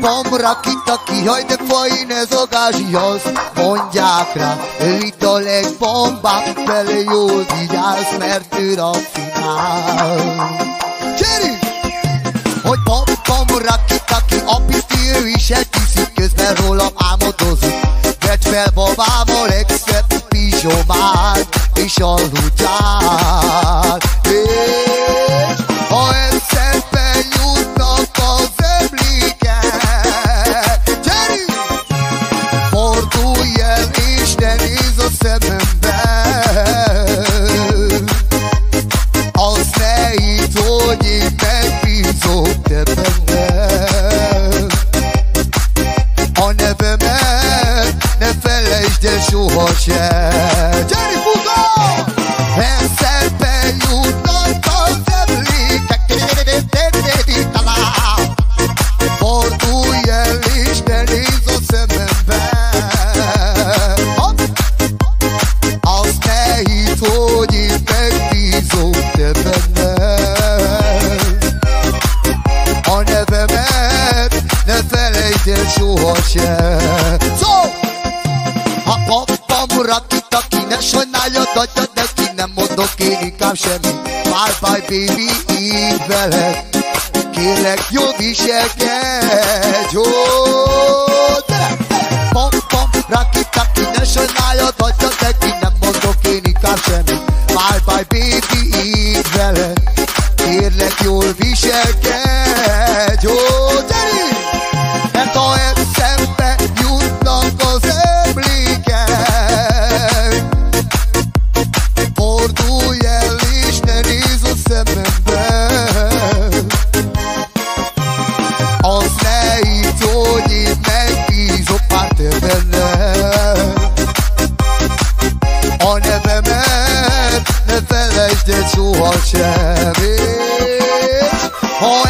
pom, rakitaki, jaj de fajn ez a gázsihoz. Mondják rá, ő itt a legbombább, vele jól vigyázz, mert ő raffinál. Cseri! Hogy pom, pom, rakitaki, a piszti ő is eltiszik, közben rólam álmodozik. Vedd fel babával egy-szebb pizsomát, és aludjál. És ha eszembe jutnak az emlékek, Jerry! Fordulj el és ne nézz a szemembe. Azt ne hidd, hogy én megbízok te bennem. A nevemet ne felejtsd el sohasem. Jerry, futam! Eszembe jutnak az emlékek. Fordulj el és ne nézz a szemembe. Azt ne hidd, hogy én megbízok te bennem. A nevemet ne felejtsd el sohasem. Ha pam, rakitaki, ne sajnáljad, adjad neki, nem mondok én inkább semmi. Bye bye baby, így veled, kérlek jól viselkedj, jó, gyere! Pam, rakitaki, ne sajnáljad, adjad neki, nem mondok én inkább semmi. Bye bye baby, így veled, kérlek jól viselkedj, jó, gyere! Mert ha eszembe jutnak az emlékek, fordulj el és ne nézz a szemembe. Azt ne hidd, hogy én megbízok már te bennem. A nevemet ne felejtsd el sohasem. És ha